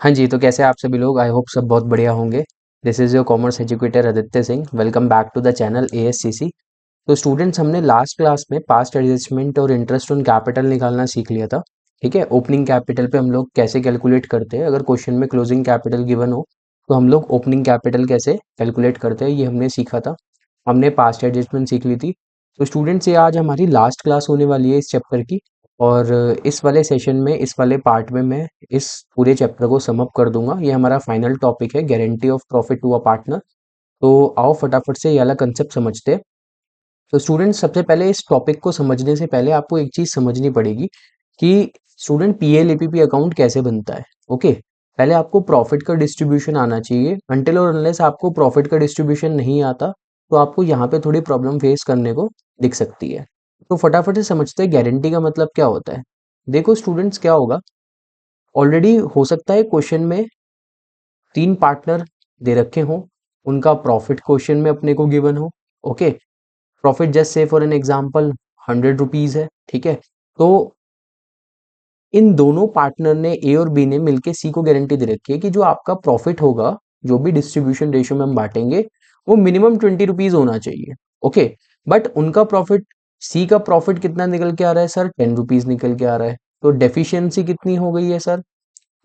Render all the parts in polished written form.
हाँ जी, तो कैसे हैं आप सभी लोग? आई होप सब बहुत बढ़िया होंगे। This is your commerce educator Aditya Singh. Welcome back to the channel ASCC. तो स्टूडेंट्स, हमने लास्ट क्लास में पास्ट एडजस्टमेंट और इंटरेस्ट ऑन कैपिटल निकालना सीख लिया था। ठीक है, ओपनिंग कैपिटल पे हम लोग कैसे कैलकुलेट करते हैं। अगर क्वेश्चन में क्लोजिंग कैपिटल गिवन हो तो हम लोग ओपनिंग कैपिटल कैसे कैलकुलेट करते हैं, ये हमने सीखा था। हमने पास्ट एडजस्टमेंट सीख ली थी। तो स्टूडेंट्स, ये आज हमारी लास्ट क्लास होने वाली है इस चैप्टर की। और इस वाले सेशन में, इस वाले पार्ट में मैं इस पूरे चैप्टर को सम अप कर दूंगा। ये हमारा फाइनल टॉपिक है, guarantee of profit to a partner. तो आओ फटाफट से ये वाला कंसेप्ट समझते हैं। तो स्टूडेंट, सबसे पहले इस टॉपिक को समझने से पहले आपको एक चीज समझनी पड़ेगी कि स्टूडेंट पीएलएपीपी अकाउंट कैसे बनता है। ओके, पहले आपको प्रॉफिट का डिस्ट्रीब्यूशन आना चाहिए। अनटिल और अनलेस आपको प्रॉफिट का डिस्ट्रीब्यूशन नहीं आता तो आपको यहाँ पे थोड़ी प्रॉब्लम फेस करने को दिख सकती है। तो फटाफट से समझते हैं गारंटी का मतलब क्या होता है। देखो स्टूडेंट्स, क्या होगा, ऑलरेडी हो सकता है क्वेश्चन में 3 पार्टनर दे रखे हों, उनका प्रॉफिट क्वेश्चन में अपने को गिवन हो। Okay, profit just say for an example 100 rupees है। ठीक है, तो इन दोनों पार्टनर ने, ए और बी ने मिलके सी को गारंटी दे रखी है कि जो आपका प्रॉफिट होगा, जो भी डिस्ट्रीब्यूशन रेशियो में हम बांटेंगे, वो मिनिमम 20 रुपीज होना चाहिए। ओके, बट उनका प्रॉफिट, सी का प्रॉफिट कितना निकल के आ रहा है सर? 10 रुपीज निकल के आ रहा है। तो डेफिशिएंसी कितनी हो गई है सर?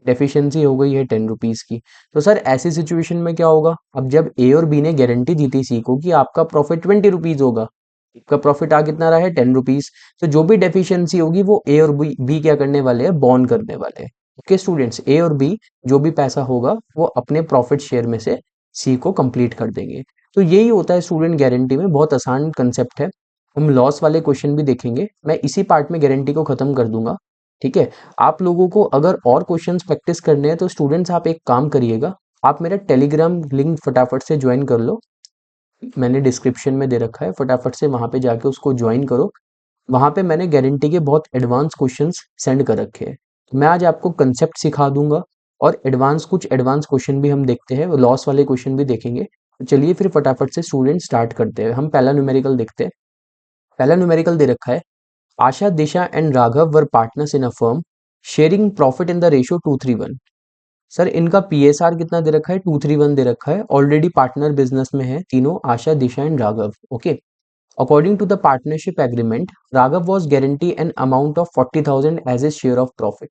डेफिशिएंसी हो गई है 10 रुपीज की। तो सर ऐसी सिचुएशन में क्या होगा, अब जब ए और बी ने गारंटी दी थी सी को कि आपका प्रॉफिट 20 रुपीज होगा, आपका प्रॉफिट आ कितना रहा है? 10 रुपीज। तो जो भी डेफिशिएंसी होगी वो ए और बी क्या करने वाले हैं? बॉर्न करने वाले हैं। ओके स्टूडेंट्स, ए और बी जो भी पैसा होगा वो अपने प्रॉफिट शेयर में से सी को कंप्लीट कर देंगे। तो यही होता है स्टूडेंट गारंटी में। बहुत आसान कंसेप्ट है। हम लॉस वाले क्वेश्चन भी देखेंगे, मैं इसी पार्ट में गारंटी को खत्म कर दूंगा। ठीक है, आप लोगों को अगर और क्वेश्चंस प्रैक्टिस करने हैं तो स्टूडेंट्स आप एक काम करिएगा, आप मेरा टेलीग्राम लिंक फटाफट से ज्वाइन कर लो। मैंने डिस्क्रिप्शन में दे रखा है, फटाफट से वहां पे जाके उसको ज्वाइन करो। वहां पे मैंने गारंटी के बहुत एडवांस क्वेश्चंस सेंड कर रखे हैं। मैं आज आपको कंसेप्ट सिखा दूंगा और कुछ एडवांस क्वेश्चन भी हम देखते हैं, लॉस वाले क्वेश्चन भी देखेंगे। तो चलिए फिर फटाफट से स्टूडेंट स्टार्ट करते हैं। हम पहला न्यूमेरिकल देखते हैं। पहला न्यूमेरिकल दे रखा है, Asha, Disha and Raghav were partners in a firm sharing profit in the ratio 2:3:1। Sir इनका पीएसआर कितना दे रखा है? 2:3:1 दे रखा है। ऑलरेडी पार्टनर बिजनेस में है तीनों, Asha, Disha and Raghav. Okay, according to the partnership agreement, Raghav was guarantee an amount of 40,000 as a share of profit.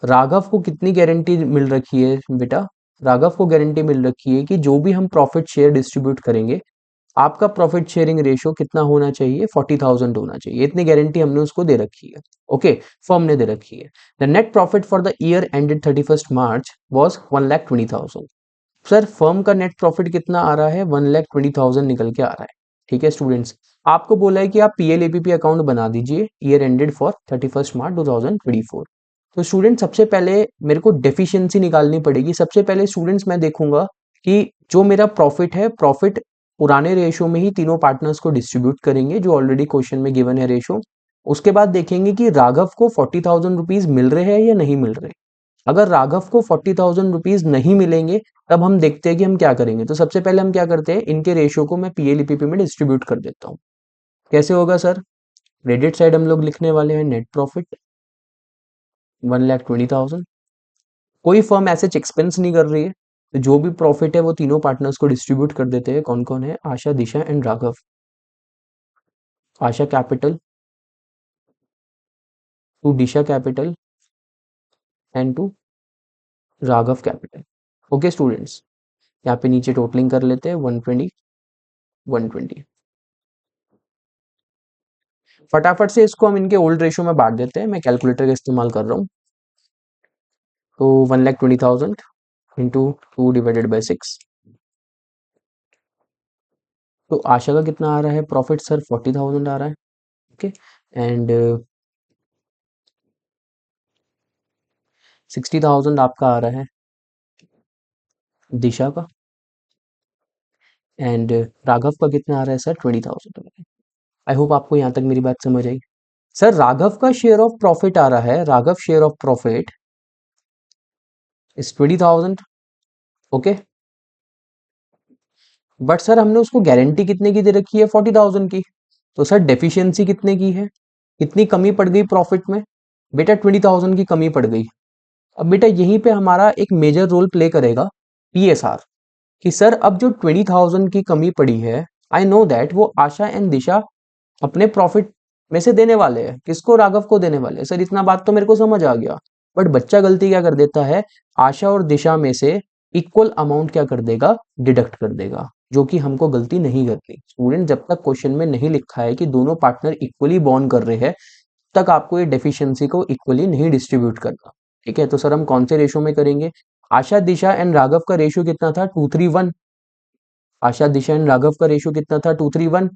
Raghav को कितनी गारंटी मिल रखी है बेटा? राघव को गारंटी मिल रखी है कि जो भी हम प्रॉफिट शेयर डिस्ट्रीब्यूट करेंगे, आपका प्रॉफिट शेयरिंग रेशियो कितना होना चाहिए? 40,000 होना चाहिए। इतनी गारंटी हमने उसको दे रखी है। ओके, फर्म ने दे रखी है। The net profit for the year ended 31 March was 1,20,000। Sir firm का नेट प्रॉफिट कितना आ रहा है? 1,20,000 निकल के आ रहा है। ठीक है स्टूडेंट्स, आपको बोला है कि आप पीएलएपीपी अकाउंट बना दीजिए ईयर एंडेड फॉर 31 मार्च 2024। तो स्टूडेंट, सबसे पहले मेरे को डेफिशिएंसी निकालनी पड़ेगी। सबसे पहले स्टूडेंट्स मैं देखूंगा कि जो मेरा प्रॉफिट है, प्रॉफिट पुराने रेशो में ही तीनों पार्टनर्स को डिस्ट्रीब्यूट करेंगे जो ऑलरेडी क्वेश्चन में गिवन है रेशो। उसके बाद देखेंगे कि राघव को 40,000 रुपीज मिल रहे हैं या नहीं मिल रहे। अगर राघव को 40,000 रुपीज नहीं मिलेंगे तब हम देखते हैं कि हम क्या करेंगे। तो सबसे पहले हम क्या करते हैं, इनके रेशियो को मैं पीएलईपीपी में डिस्ट्रीब्यूट कर देता हूँ। कैसे होगा सर? क्रेडिट साइड हम लोग लिखने वाले हैं नेट प्रॉफिट 1,20,000। कोई फर्म ऐसे एक्सपेंस नहीं कर रही है, तो जो भी प्रॉफिट है वो तीनों पार्टनर्स को डिस्ट्रीब्यूट कर देते हैं। कौन कौन है? Asha, Disha and Raghav. Asha capital to Disha capital and to Raghav capital. Okay students, यहाँ पे नीचे टोटलिंग कर लेते हैं 120 120। फटाफट से इसको हम इनके ओल्ड रेशियो में बांट देते हैं। मैं कैलकुलेटर का इस्तेमाल कर रहा हूँ। तो 1,20,000 इंटू 2/6। तो आशा का कितना आ रहा है प्रॉफिट सर? 40,000 आ रहा है। ओके, एंड 60,000 आपका आ रहा है दिशा का, एंड राघव का कितना आ रहा है सर? 20,000। आई होप आपको यहाँ तक मेरी बात समझ आई। सर राघव का शेयर ऑफ प्रॉफिट आ रहा है, Raghav share of profit is 20,000। Okay, but sir हमने उसको गारंटी कितने की दे रखी है? 40,000 की। तो सर डेफिशिएंसी कितने की है? कितनी कमी पड़ गई प्रॉफिट में? बेटा 20,000 की कमी पड़ गई। अब बेटा यहीं पे हमारा एक मेजर रोल प्ले करेगा PSR, कि सर अब जो 20,000 की कमी पड़ी है, आई नो दैट वो आशा एंड दिशा अपने प्रॉफिट में से देने वाले हैं, किसको, राघव को देने वाले हैं। सर इतना बात तो मेरे को समझ आ गया, बट बच्चा गलती क्या कर देता है, आशा और दिशा में से इक्वल अमाउंट क्या कर देगा, डिडक्ट कर देगा, जो कि हमको गलती नहीं करनी। स्टूडेंट जब तक क्वेश्चन में नहीं लिखा है कि दोनों पार्टनर इक्वली बॉन्ड कर रहे हैं, तक आपको ये डेफिशिएंसी को इक्वली नहीं डिस्ट्रीब्यूट करना। ठीक है, तो सर हम कौन से रेशो में करेंगे, आशा दिशा एंड राघव का रेशियो कितना था, 2:3:1। आशा दिशा एंड राघव का रेशियो कितना था, 2:3:1।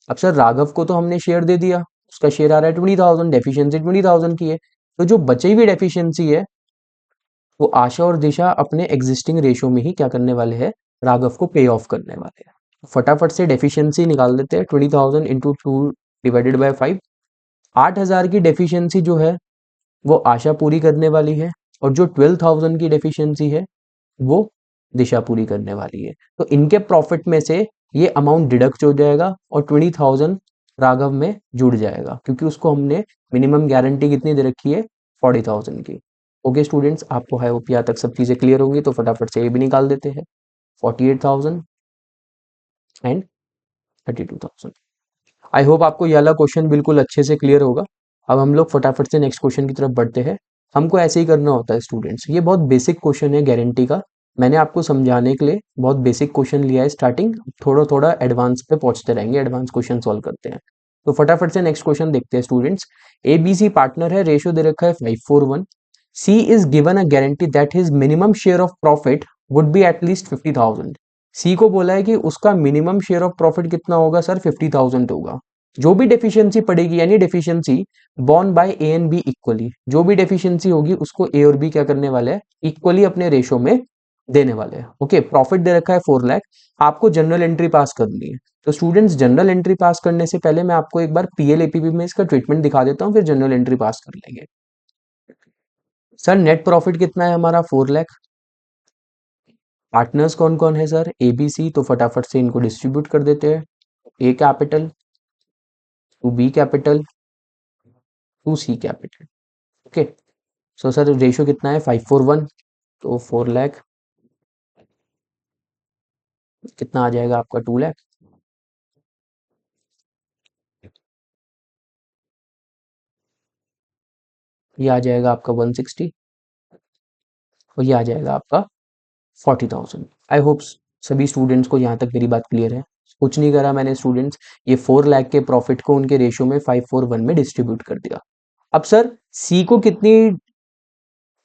अब सर राघव को तो हमने शेयर दे दिया, उसका शेयर आ रहा है 20,000, डेफिशिएंसी 20,000 की है, तो जो बची हुई डेफिशिएंसी है वो आशा और दिशा अपने एग्जिस्टिंग रेशियो में ही क्या करने वाले हैं, राघव को पे ऑफ करने वाले हैं। फटाफट से डेफिशिएंसी निकाल देते हैं, 20,000 इंटू 2/5। 8,000 की डेफिशिएंसी जो है वो आशा पूरी करने वाली है, और जो 12,000 की डेफिशिएंसी है वो दिशा पूरी करने वाली है। तो इनके प्रॉफिट में से ये अमाउंट डिडक्ट हो जाएगा और 20,000 राघव में जुड़ जाएगा, क्योंकि उसको हमने मिनिमम गारंटी कितनी दे रखी है, 40,000 की। ओके स्टूडेंट्स, आपको है वो यहाँ तक सब चीजें क्लियर होंगी, तो फटाफट से ये भी निकाल देते हैं, 48,000 एंड 32,000। आई होप आपको ये वाला क्वेश्चन बिल्कुल अच्छे से क्लियर होगा। अब हम लोग फटाफट से नेक्स्ट क्वेश्चन की तरफ बढ़ते हैं। हमको ऐसे ही करना होता है स्टूडेंट्स, ये बहुत बेसिक क्वेश्चन है गारंटी का, मैंने आपको समझाने के लिए बहुत बेसिक क्वेश्चन लिया है स्टार्टिंग, थोड़ा थोड़ा एडवांस पे पहुंचते रहेंगे, एडवांस क्वेश्चन सॉल्व करते हैं। तो फटाफट से नेक्स्ट क्वेश्चन देखते हैं स्टूडेंट्स। ABC पार्टनर है, रेशियो दे रखा है 5:1। C is given a guarantee that his minimum share of profit would be at least 50,000। C को बोला है कि उसका मिनिमम शेयर ऑफ प्रॉफिट कितना होगा, सर 50,000 होगा। जो भी डेफिशिएंसी पड़ेगी, यानी deficiency borne by A and B equally, जो भी डेफिशिएंसी होगी उसको ए और बी क्या करने वाले हैं, इक्वली अपने रेशो में देने वाले हैं। ओके, प्रॉफिट दे रखा है 4 लाख, आपको जनरल एंट्री पास करनी है। तो स्टूडेंट्स जनरल एंट्री पास करने से पहले मैं आपको एक बार PL-APP में इसका ट्रीटमेंट दिखा देता हूँ, फिर जनरल एंट्री पास कर लेंगे। सर नेट प्रॉफिट कितना है हमारा, 4 लाख। पार्टनर्स कौन कौन है सर, ABC, तो फटाफट से इनको डिस्ट्रीब्यूट कर देते हैं, A capital to B capital to C capital. Okay, so sir ratio कितना है, 5:1, तो 4 लाख कितना आ जाएगा आपका, 2 लाख। ये आ जाएगा आपका 160, और ये आ जाएगा आपका 40,000। आई होप सभी स्टूडेंट्स को यहाँ तक मेरी बात क्लियर है। कुछ नहीं करा मैंने स्टूडेंट्स, ये 4 लाख के प्रॉफिट को उनके रेशियो में 5:1 में डिस्ट्रीब्यूट कर दिया। अब सर सी को कितनी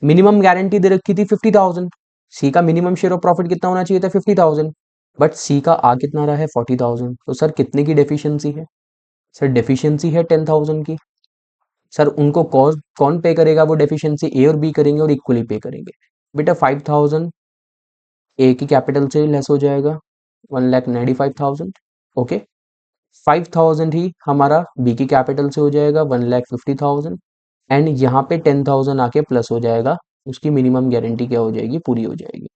मिनिमम गारंटी दे रखी थी, 50,000। सी का मिनिमम शेयर ऑफ प्रॉफिट कितना होना चाहिए था, 50,000, बट सी का आ कितना रहा है, 40,000। तो सर कितने की डेफिशिएंसी है, सर डेफिशिएंसी है 10,000 की। सर उनको कॉस्ट कौन पे करेगा, वो डेफिशिएंसी ए और बी करेंगे और इक्वली पे करेंगे। बेटा 5,000 ए की कैपिटल से लेस हो जाएगा, 1,95,000। ओके, 5,000 ही हमारा बी की कैपिटल से हो जाएगा, 1,50,000, एंड यहाँ पे 10,000 आके प्लस हो जाएगा, उसकी मिनिमम गारंटी क्या हो जाएगी, पूरी हो जाएगी।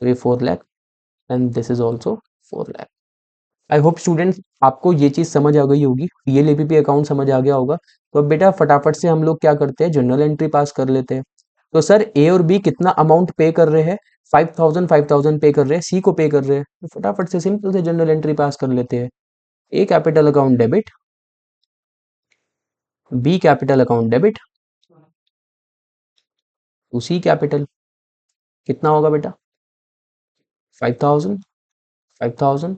तो ये 4 lakh and this is also 4 lakh. I hope students आपको ये चीज समझ आ गई होगी, PL-APP अकाउंट समझ आ गया होगा। तो अब बेटा फटाफट से हम लोग क्या करते हैं, जनरल एंट्री पास कर लेते हैं। तो सर ए और बी कितना अमाउंट पे कर रहे हैं, 5,000 5,000 पे कर रहे हैं, सी को पे कर रहे हैं, तो फटाफट से सिंपल से जनरल एंट्री पास कर लेते हैं। A capital account debit, B capital account debit to C capital, कितना होगा बेटा, 5,000 5,000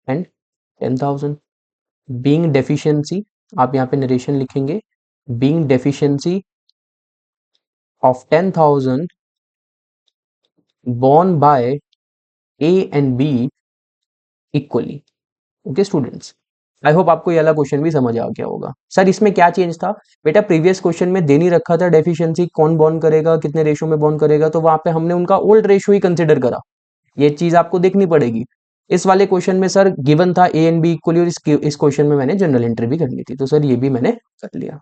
एंड 10,000। बीइंग डेफिशिएंसी, आप यहाँ पे नरेशन लिखेंगे, being deficiency of 10,000 borne by A and B equally. Okay students, I hope आपको ये वाला क्वेश्चन भी समझ आ गया होगा। सर इसमें क्या चेंज था, बेटा प्रीवियस क्वेश्चन में दे नहीं रखा था डेफिशिएंसी कौन बॉन्ड करेगा, कितने रेशो में बॉन्ड करेगा, तो वहां पे हमने उनका ओल्ड रेशो ही कंसिडर करा, ये चीज आपको देखनी पड़ेगी। इस वाले क्वेश्चन में सर गिवन था ए एंड बी इक्वली, और इस क्वेश्चन में मैंने जनरल एंट्री भी करनी थी, तो सर ये भी मैंने कर लिया।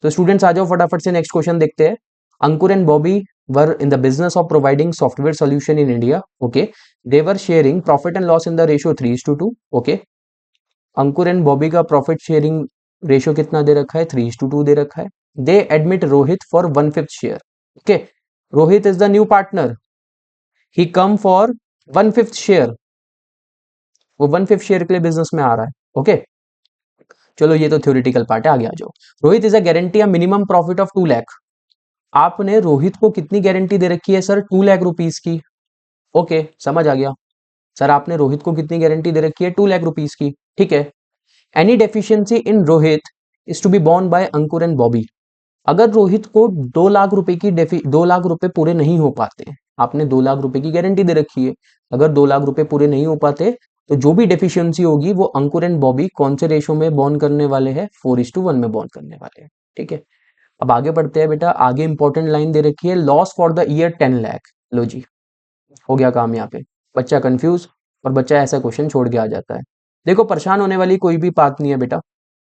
तो स्टूडेंट्स आ जाओ फटाफट से नेक्स्ट क्वेश्चन देखते हैं। Ankur and Bobby were in the business of providing software solution in India. Okay, they were sharing profit and loss in the ratio 3:2. Okay, Ankur and Bobby का प्रॉफिट शेयरिंग रेशियो कितना दे रखा है, 3:2 दे रखा है। दे admit Rohit for 1/5 share. Okay, Rohit is the new partner, he come for 1/5 share, वो 1/5 share के लिए बिजनेस में आ रहा है। ओके, चलो ये तो थ्योरेटिकल पार्ट है, आगे आ जाओ। Rohit is a guarantee a minimum profit of 2 lakh. आपने रोहित को कितनी गारंटी दे रखी है सर? 2 लाख रुपीस की। ओके, समझ आ गया सर, आपने रोहित को कितनी गारंटी दे रखी है? 2 लाख रुपीस की, ठीक है। Any deficiency in Rohit is to be borne by Ankur and Bobby. अगर रोहित को 2 लाख रुपए की 2 लाख रुपए पूरे नहीं हो पाते, आपने 2 लाख रुपए की गारंटी दे रखी है, अगर 2 लाख रुपए पूरे नहीं हो पाते तो जो भी डेफिशिएंसी होगी वो अंकुर एंड बॉबी कौन से रेशो में बॉर्न करने वाले हैं? 4:1 में बॉर्न करने वाले हैं, ठीक है। अब आगे बढ़ते हैं बेटा, आगे इंपॉर्टेंट लाइन दे रखी है, loss for the year 10 lakh. लो जी, हो गया काम यहाँ पे। बच्चा कंफ्यूज और बच्चा ऐसा क्वेश्चन छोड़ के आ जाता है। देखो, परेशान होने वाली कोई भी बात नहीं है बेटा।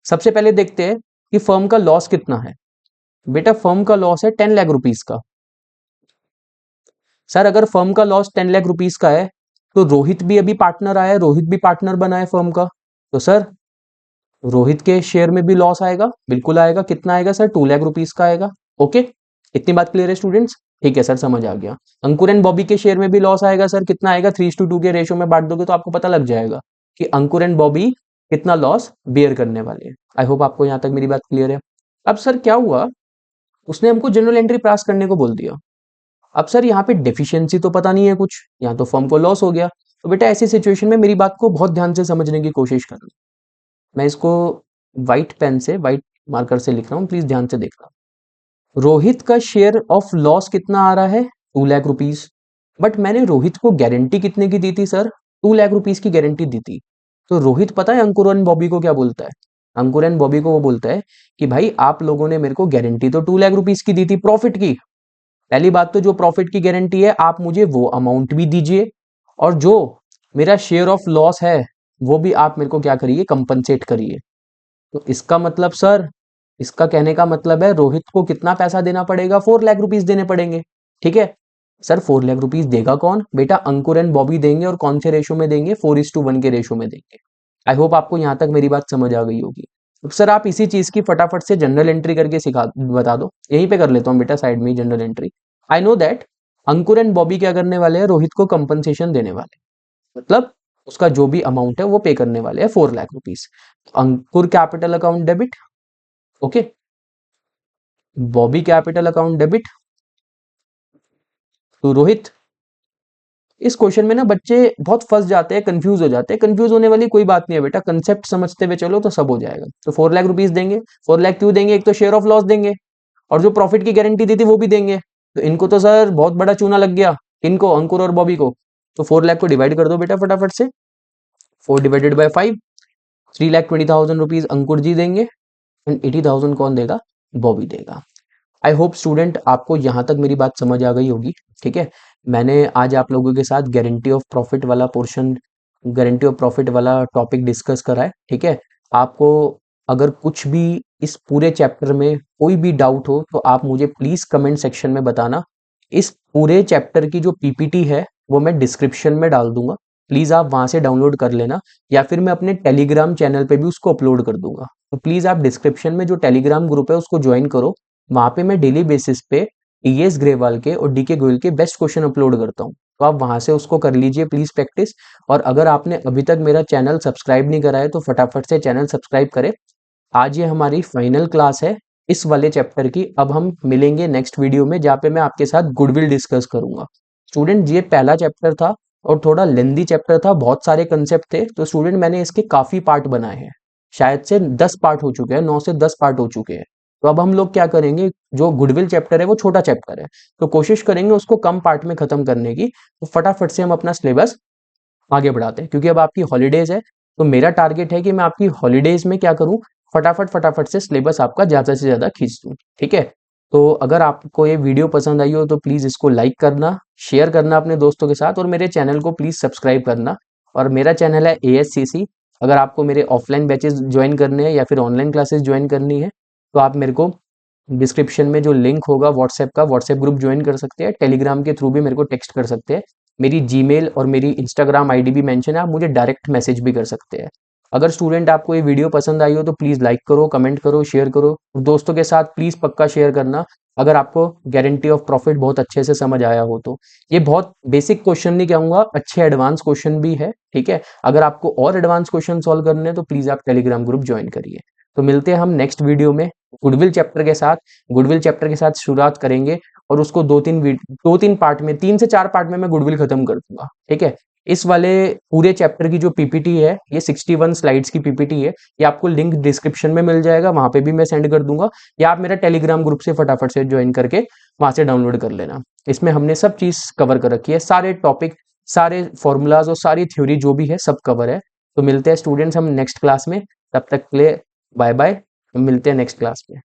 सबसे पहले देखते हैं कि फर्म का लॉस कितना है। बेटा फर्म का लॉस है 10 लाख रुपीस का। सर अगर फर्म का लॉस 10 लाख रुपीस का है तो रोहित भी अभी पार्टनर आया है, रोहित भी पार्टनर बना है फर्म का, तो सर रोहित के शेयर में भी लॉस आएगा, बिल्कुल आएगा। कितना आएगा सर? 2 लाख रुपीस का आएगा। ओके, इतनी बात क्लियर है स्टूडेंट्स? ठीक है सर, समझ आ गया। अंकुर एंड बॉबी के शेयर में भी लॉस आएगा सर, कितना आएगा? 3:2 के रेशो में बांट दोगे तो आपको पता लग जाएगा कि अंकुर एंड बॉबी कितना लॉस बियर करने वाले हैं। आई होप आपको यहां तक मेरी बात क्लियर है। अब सर क्या हुआ, उसने हमको जनरल एंट्री पास करने को बोल दिया। अब सर यहाँ पे डेफिशिएंसी तो पता नहीं है कुछ, यहाँ तो फर्म को लॉस हो गया। तो बेटा ऐसी सिचुएशन में मेरी बात को बहुत ध्यान से समझने की कोशिश करना। मैं इसको व्हाइट पेन से, व्हाइट मार्कर से लिख रहा हूँ, प्लीज ध्यान से देखना। रोहित का शेयर ऑफ लॉस कितना आ रहा है? 2 लाख रुपीस। बट मैंने रोहित को गारंटी कितने की दी थी सर? 2 लाख रुपीस की गारंटी दी थी। तो रोहित पता है अंकुर एंड बॉबी को क्या बोलता है? अंकुर एंड बॉबी को वो बोलता है कि भाई आप लोगों ने मेरे को गारंटी तो 2 लाख रुपीस की दी थी प्रॉफिट की। पहली बात तो जो प्रॉफिट की गारंटी है आप मुझे वो अमाउंट भी दीजिए, और जो मेरा शेयर ऑफ लॉस है वो भी आप मेरे को क्या करिए? कंपनसेट करिए। तो इसका मतलब सर, इसका कहने का मतलब है रोहित को कितना पैसा देना पड़ेगा? 4 लाख रुपीस देने पड़ेंगे, ठीक है। सर 4 लाख रुपीस देगा कौन? बेटा अंकुर एंड बॉबी देंगे, और कौन से रेशो में देंगे? 4:1 के रेशो में देंगे। आई होप आपको यहां तक मेरी बात समझ आ गई होगी। अब सर आप इसी चीज की फटाफट से जनरल एंट्री करके सिखा बता दो। यहीं पे कर लेता हूँ बेटा, साइड में ही general entry. I know that Ankur and Bobby क्या करने वाले हैं? रोहित को कंपनसेशन देने वाले हैं। मतलब उसका जो भी अमाउंट है वो पे करने वाले हैं, 4 lakh rupees. Ankur capital account debit, okay, Bobby capital account debit to Rohit. इस क्वेश्चन में ना बच्चे बहुत फंस जाते हैं, कंफ्यूज हो जाते हैं। कंफ्यूज होने वाली कोई बात नहीं है बेटा, कंसेप्ट समझते हुए चलो तो सब हो जाएगा। तो 4 लाख रुपीस देंगे। 4 लाख क्यों देंगे? एक तो शेयर ऑफ लॉस देंगे, और जो प्रॉफिट की गारंटी दी थी वो भी देंगे। तो इनको तो सर बहुत बड़ा चूना लग गया। इनको, अंकुर और बॉबी को। तो 4 लाख को डिवाइड कर दो बेटा फटाफट से। 4 डिवाइडेड बाय 5, 3,20,000 रुपीज अंकुर जी देंगे, एंड 80,000 कौन देगा? बॉबी देगा। आई होप स्टूडेंट आपको यहां तक मेरी बात समझ आ गई होगी, ठीक है। मैंने आज आप लोगों के साथ गारंटी ऑफ प्रॉफिट वाला पोर्शन, गारंटी ऑफ प्रॉफिट वाला टॉपिक डिस्कस करा है, ठीक है। आपको अगर कुछ भी इस पूरे चैप्टर में कोई भी डाउट हो तो आप मुझे प्लीज कमेंट सेक्शन में बताना। इस पूरे चैप्टर की जो पीपीटी है वो मैं डिस्क्रिप्शन में डाल दूंगा, प्लीज आप वहां से डाउनलोड कर लेना, या फिर मैं अपने टेलीग्राम चैनल पे भी उसको अपलोड कर दूंगा। तो प्लीज आप डिस्क्रिप्शन में जो टेलीग्राम ग्रुप है उसको ज्वाइन करो। वहां पे मैं डेली बेसिस पे टीएस ग्रेवाल के और डीके गोयल के बेस्ट क्वेश्चन अपलोड करता हूँ, तो आप वहां से उसको कर लीजिए प्लीज प्रैक्टिस। और अगर आपने अभी तक मेरा चैनल सब्सक्राइब नहीं करा है तो फटाफट से चैनल सब्सक्राइब करें। आज ये हमारी फाइनल क्लास है इस वाले चैप्टर की। अब हम मिलेंगे नेक्स्ट वीडियो में जहाँ पे मैं आपके साथ गुडविल डिस्कस करूंगा। स्टूडेंट ये पहला चैप्टर था और थोड़ा लेंदी चैप्टर था, बहुत सारे कंसेप्ट थे, तो स्टूडेंट मैंने इसके काफी पार्ट बनाए हैं। शायद से 10 पार्ट हो चुके हैं, 9 से 10 पार्ट हो चुके हैं। तो अब हम लोग क्या करेंगे, जो गुडविल चैप्टर है वो छोटा चैप्टर है, तो कोशिश करेंगे उसको कम पार्ट में खत्म करने की। तो फटाफट से हम अपना सिलेबस आगे बढ़ाते हैं, क्योंकि अब आपकी हॉलीडेज है। तो मेरा टारगेट है कि मैं आपकी हॉलीडेज में क्या करूं, फटाफट फटाफट से सिलेबस आपका ज्यादा से ज्यादा खींच दूं, ठीक है। तो अगर आपको ये वीडियो पसंद आई हो तो प्लीज इसको लाइक करना, शेयर करना अपने दोस्तों के साथ, और मेरे चैनल को प्लीज सब्सक्राइब करना। और मेरा चैनल है ASCC। अगर आपको मेरे ऑफलाइन बैचेस ज्वाइन करने हैं या फिर ऑनलाइन क्लासेस ज्वाइन करनी है तो आप मेरे को डिस्क्रिप्शन में जो लिंक होगा व्हाट्सएप का, व्हाट्सएप ग्रुप ज्वाइन कर सकते हैं। टेलीग्राम के थ्रू भी मेरे को टेक्स्ट कर सकते हैं। मेरी जीमेल और मेरी इंस्टाग्राम आईडी भी मेंशन है, आप मुझे डायरेक्ट मैसेज भी कर सकते हैं। अगर स्टूडेंट आपको ये वीडियो पसंद आई हो तो प्लीज़ लाइक करो, कमेंट करो, शेयर करो और दोस्तों के साथ प्लीज़ पक्का शेयर करना अगर आपको गारंटी ऑफ प्रॉफिट बहुत अच्छे से समझ आया हो तो। ये बहुत बेसिक क्वेश्चन नहीं कहूँगा, अच्छे एडवांस क्वेश्चन भी है, ठीक है। अगर आपको और एडवांस क्वेश्चन सॉल्व करने हैं तो प्लीज़ आप टेलीग्राम ग्रुप ज्वाइन करिए। तो मिलते हैं हम नेक्स्ट वीडियो में गुडविल चैप्टर के साथ। गुडविल चैप्टर के साथ शुरुआत करेंगे और उसको 2-3 पार्ट में, 3 से 4 पार्ट में मैं गुडविल खत्म कर दूंगा, ठीक है। इस वाले पूरे चैप्टर की जो पीपीटी है, ये 61 स्लाइड्स की पीपीटी है। ये आपको लिंक डिस्क्रिप्शन में मिल जाएगा, वहां पे भी मैं सेंड कर दूंगा, या आप मेरा टेलीग्राम ग्रुप से फटाफट से ज्वाइन करके वहां से डाउनलोड कर लेना। इसमें हमने सब चीज कवर कर रखी है, सारे टॉपिक, सारे फॉर्मूलाज और सारी थ्योरी जो भी है सब कवर है। तो मिलते हैं स्टूडेंट्स हम नेक्स्ट क्लास में, तब तक के लिए बाय बाय, मिलते हैं नेक्स्ट क्लास में।